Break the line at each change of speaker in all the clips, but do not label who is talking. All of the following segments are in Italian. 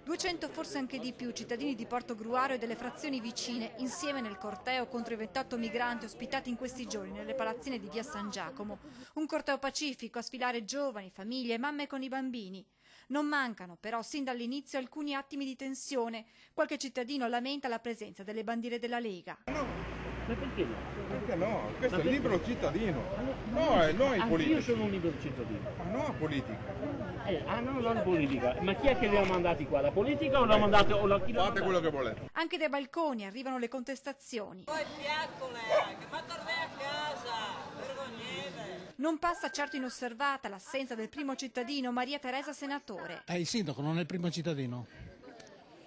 200, forse anche di più, cittadini di Portogruaro e delle frazioni vicine, insieme nel corteo contro i 28 migranti ospitati in questi giorni nelle palazzine di via San Giacomo. Un corteo pacifico a sfilare giovani, famiglie e mamme con i bambini. Non mancano però sin dall'inizio alcuni attimi di tensione. Qualche cittadino lamenta la presenza delle bandiere della Lega.
Ma perché no?
Perché no? Questo è libero cittadino. No, noi politici.
Io sono un libero cittadino.
Ma no, politica.
No, non politica. Ma chi è che li ha mandati qua? La politica o l'ha mandato?
Fate quello che volete.
Anche dai balconi arrivano le contestazioni.
Poi fiaccole anche, ma tornai a casa, vergognete.
Non passa certo inosservata l'assenza del primo cittadino, Maria Teresa Senatore.
È il sindaco, non è il primo cittadino.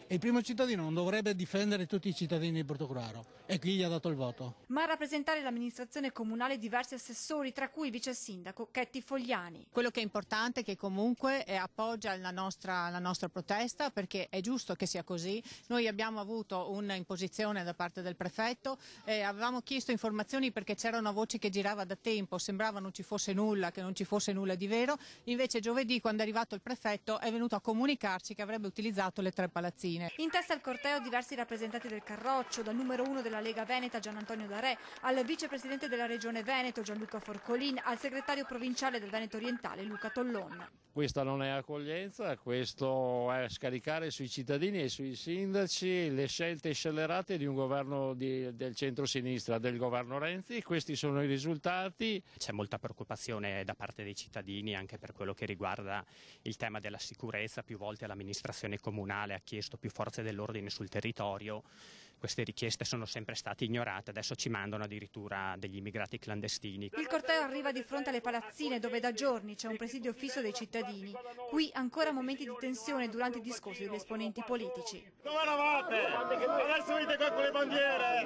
E il primo cittadino non dovrebbe difendere tutti i cittadini di Portogruaro e chi gli ha dato il voto.
Ma a rappresentare l'amministrazione comunale diversi assessori, tra cui il vice sindaco Chetti Fogliani.
Quello che è importante è che comunque appoggia la nostra protesta, perché è giusto che sia così. Noi abbiamo avuto un'imposizione da parte del prefetto, avevamo chiesto informazioni perché c'era una voce che girava da tempo, sembrava non ci fosse nulla, che non ci fosse nulla di vero. Invece giovedì, quando è arrivato il prefetto, è venuto a comunicarci che avrebbe utilizzato le 3 palazzine.
In testa al corteo diversi rappresentanti del Carroccio, dal numero 1 della Lega Veneta Gian Antonio D'Arè, al vicepresidente della Regione Veneto Gianluca Forcolin, al segretario provinciale del Veneto Orientale Luca Tollon.
Questa non è accoglienza, questo è scaricare sui cittadini e sui sindaci le scelte scellerate di un governo del centro-sinistra, del governo Renzi. Questi sono i risultati.
C'è molta preoccupazione da parte dei cittadini anche per quello che riguarda il tema della sicurezza. Più volte l'amministrazione comunale ha chiesto più forze dell'ordine sul territorio. Queste richieste sono sempre state ignorate, adesso ci mandano addirittura degli immigrati clandestini.
Il corteo arriva di fronte alle palazzine dove da giorni c'è un presidio fisso dei cittadini. Qui ancora momenti di tensione durante i discorsi degli esponenti politici.
Dove eravate? Adesso venite qua con le bandiere!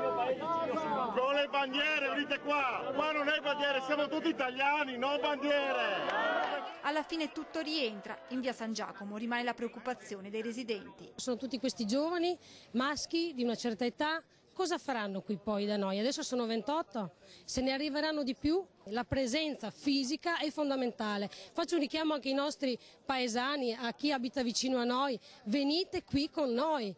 Con le bandiere, venite qua! Qua non è bandiere, siamo tutti italiani, non bandiere!
Alla fine tutto rientra. In via San Giacomo rimane la preoccupazione dei residenti.
Sono tutti questi giovani, maschi di una certa età, cosa faranno qui poi da noi? Adesso sono 28, se ne arriveranno di più? La presenza fisica è fondamentale. Faccio un richiamo anche ai nostri paesani, a chi abita vicino a noi, venite qui con noi.